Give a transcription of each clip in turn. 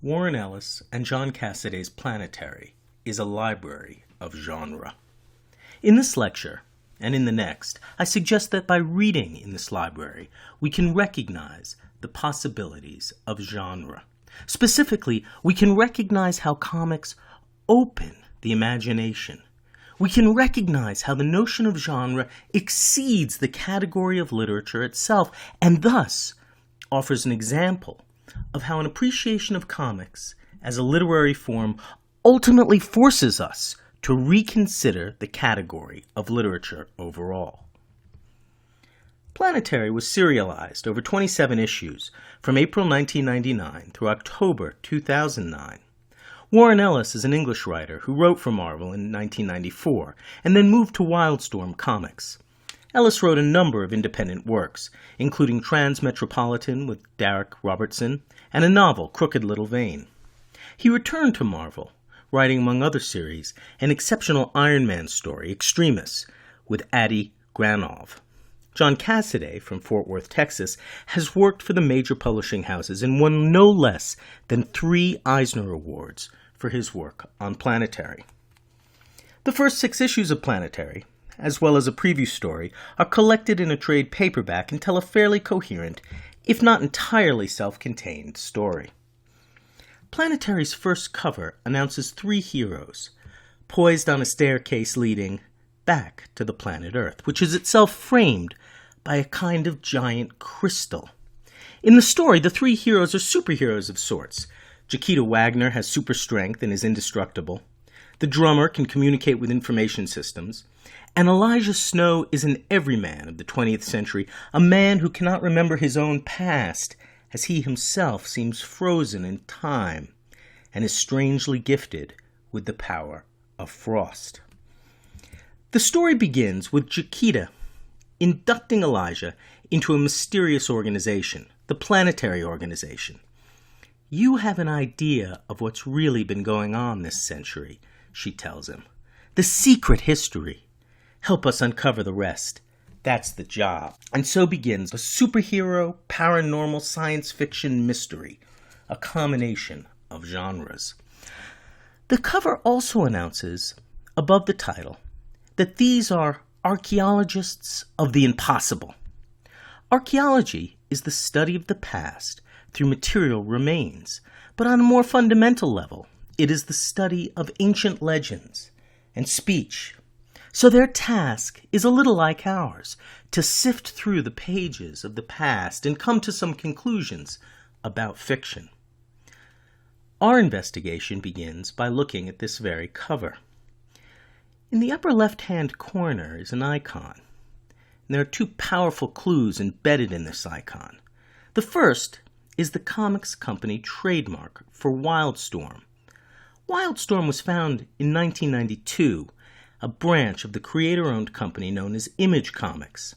Warren Ellis and John Cassaday's Planetary is a library of genre. In this lecture, and in the next, I suggest that by reading in this library, we can recognize the possibilities of genre. Specifically, we can recognize how comics open the imagination. We can recognize how the notion of genre exceeds the category of literature itself, and thus offers an example of how an appreciation of comics as a literary form ultimately forces us to reconsider the category of literature overall. Planetary was serialized over 27 issues from April 1999 through October 2009. Warren Ellis is an English writer who wrote for Marvel in 1994 and then moved to Wildstorm Comics. Ellis wrote a number of independent works, including Transmetropolitan with Darick Robertson and a novel, Crooked Little Vein. He returned to Marvel, writing among other series an exceptional Iron Man story, Extremis, with Adi Granov. John Cassaday from Fort Worth, Texas, has worked for the major publishing houses and won no less than 3 Eisner Awards for his work on Planetary. The first 6 issues of Planetary, as well as a preview story, are collected in a trade paperback and tell a fairly coherent, if not entirely self-contained, story. Planetary's first cover announces 3 heroes, poised on a staircase leading back to the planet Earth, which is itself framed by a kind of giant crystal. In the story, the 3 heroes are superheroes of sorts. Chiquita Wagner has super strength and is indestructible. The drummer can communicate with information systems. And Elijah Snow is an everyman of the 20th century, a man who cannot remember his own past, as he himself seems frozen in time, and is strangely gifted with the power of frost. The story begins with Chiquita inducting Elijah into a mysterious organization, the Planetary Organization. "You have an idea of what's really been going on this century," she tells him. "The secret history. Help us uncover the rest. That's the job." And so begins a superhero, paranormal, science fiction mystery, a combination of genres. The cover also announces, above the title, that these are archaeologists of the impossible. Archaeology is the study of the past through material remains, but on a more fundamental level, it is the study of ancient legends and speech. So their task is a little like ours, to sift through the pages of the past and come to some conclusions about fiction. Our investigation begins by looking at this very cover. In the upper left-hand corner is an icon. And there are 2 powerful clues embedded in this icon. The first is the comics company trademark for Wildstorm. Wildstorm was founded in 1992, a branch of the creator-owned company known as Image Comics.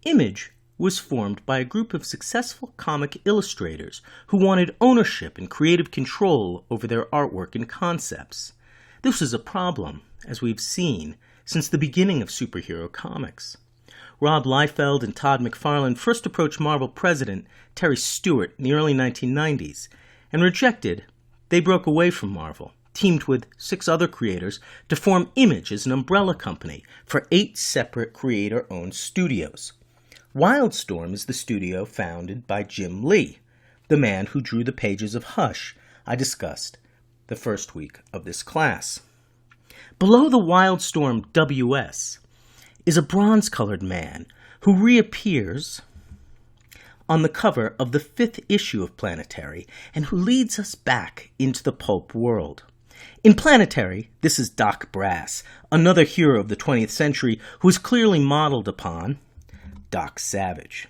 Image was formed by a group of successful comic illustrators who wanted ownership and creative control over their artwork and concepts. This was a problem, as we've seen, since the beginning of superhero comics. Rob Liefeld and Todd McFarlane first approached Marvel president Terry Stewart in the early 1990s, and rejected, they broke away from Marvel, teamed with 6 other creators to form Image as an umbrella company for 8 separate creator-owned studios. Wildstorm is the studio founded by Jim Lee, the man who drew the pages of Hush I discussed the first week of this class. Below the Wildstorm WS is a bronze-colored man who reappears on the cover of the 5th issue of Planetary and who leads us back into the pulp world. In Planetary, this is Doc Brass, another hero of the 20th century who is clearly modeled upon Doc Savage.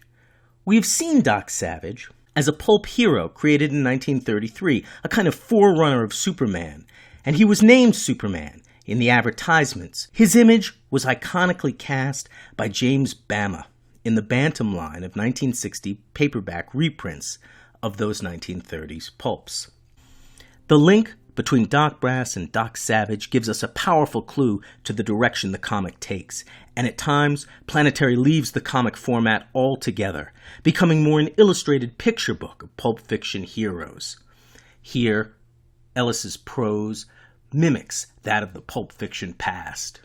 We have seen Doc Savage as a pulp hero created in 1933, a kind of forerunner of Superman, and he was named Superman in the advertisements. His image was iconically cast by James Bama in the Bantam line of 1960 paperback reprints of those 1930s pulps. The link between Doc Brass and Doc Savage gives us a powerful clue to the direction the comic takes, and at times, Planetary leaves the comic format altogether, becoming more an illustrated picture book of pulp fiction heroes. Here, Ellis's prose mimics that of the pulp fiction past.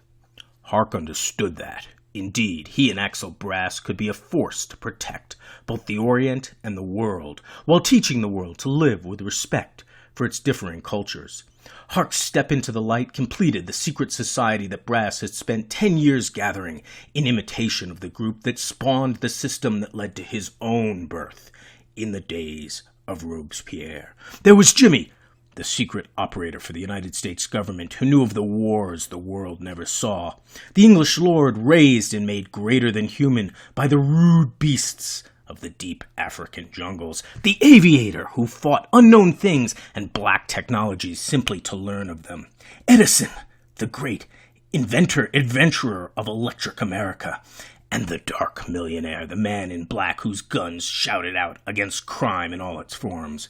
Hark understood that. Indeed, he and Axel Brass could be a force to protect both the Orient and the world, while teaching the world to live with respect for its differing cultures. Hark's step into the light completed the secret society that Brass had spent 10 years gathering in imitation of the group that spawned the system that led to his own birth in the days of Robespierre. There was Jimmy, the secret operator for the United States government who knew of the wars the world never saw. The English lord raised and made greater than human by the rude beasts of the deep African jungles. The aviator who fought unknown things and black technologies simply to learn of them. Edison, the great inventor, adventurer of electric America. And the dark millionaire, the man in black whose guns shouted out against crime in all its forms.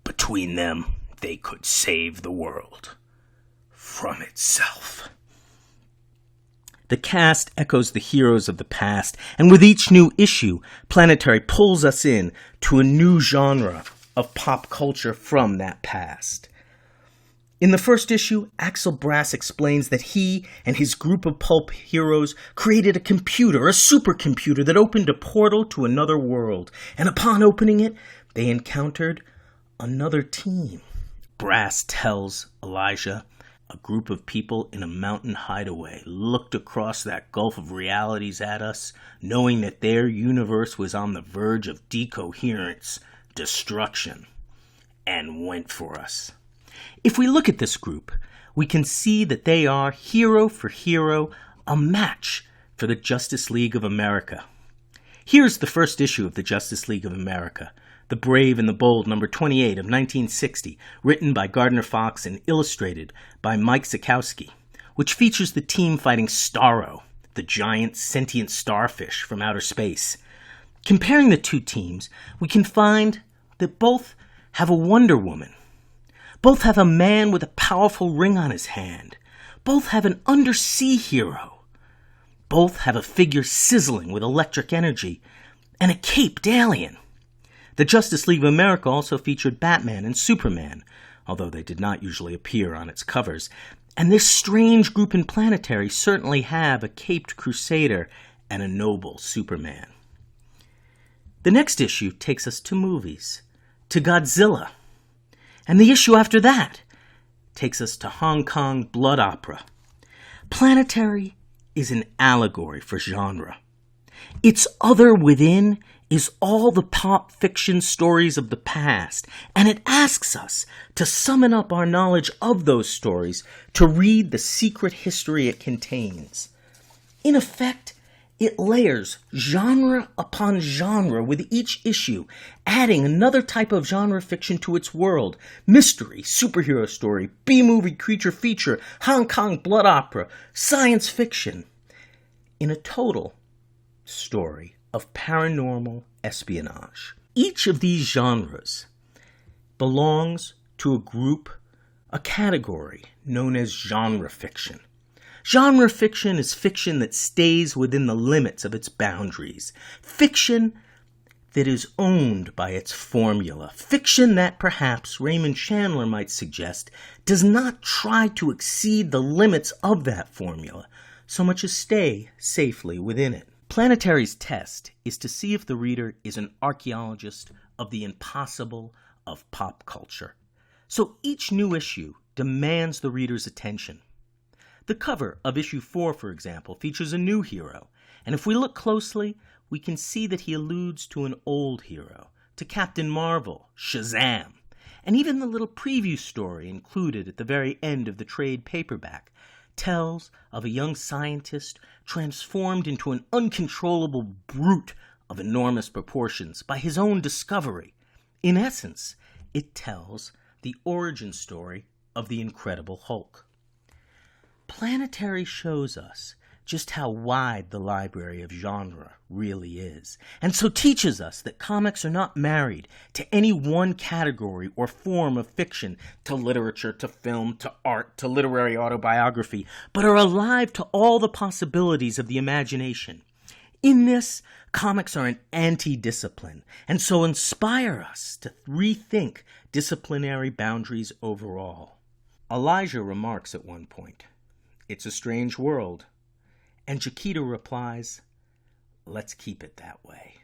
Between them, they could save the world from itself. The cast echoes the heroes of the past, and with each new issue, Planetary pulls us in to a new genre of pop culture from that past. In the first issue, Axel Brass explains that he and his group of pulp heroes created a computer, a supercomputer that opened a portal to another world, and upon opening it, they encountered another team. Brass tells Elijah, a group of people in a mountain hideaway looked across that gulf of realities at us, knowing that their universe was on the verge of decoherence, destruction, and went for us. If we look at this group, we can see that they are, hero for hero, a match for the Justice League of America. Here's the first issue of the Justice League of America, The Brave and the Bold, number 28 of 1960, written by Gardner Fox and illustrated by Mike Zakowski, which features the team fighting Starro, the giant sentient starfish from outer space. Comparing the two teams, we can find that both have a Wonder Woman. Both have a man with a powerful ring on his hand. Both have an undersea hero. Both have a figure sizzling with electric energy and a caped alien. The Justice League of America also featured Batman and Superman, although they did not usually appear on its covers. And this strange group in Planetary certainly have a caped crusader and a noble Superman. The next issue takes us to movies, to Godzilla. And the issue after that takes us to Hong Kong blood opera. Planetary is an allegory for genre. Its other within is all the pop fiction stories of the past, and it asks us to summon up our knowledge of those stories to read the secret history it contains. In effect, it layers genre upon genre with each issue, adding another type of genre fiction to its world: mystery, superhero story, B-movie creature feature, Hong Kong blood opera, science fiction, in a total story of paranormal espionage. Each of these genres belongs to a group, a category known as genre fiction. Genre fiction is fiction that stays within the limits of its boundaries. Fiction that is owned by its formula. Fiction that, perhaps, Raymond Chandler might suggest, does not try to exceed the limits of that formula, so much as stay safely within it. Planetary's test is to see if the reader is an archaeologist of the impossible of pop culture. So each new issue demands the reader's attention. The cover of issue 4, for example, features a new hero, and if we look closely, we can see that he alludes to an old hero, to Captain Marvel, Shazam, and even the little preview story included at the very end of the trade paperback tells of a young scientist transformed into an uncontrollable brute of enormous proportions by his own discovery. In essence, it tells the origin story of the Incredible Hulk. Planetary shows us just how wide the library of genre really is, and so teaches us that comics are not married to any one category or form of fiction, to literature, to film, to art, to literary autobiography, but are alive to all the possibilities of the imagination. In this, comics are an anti-discipline, and so inspire us to rethink disciplinary boundaries overall. Elijah remarks at one point, "It's a strange world," and Chiquita replies, "Let's keep it that way."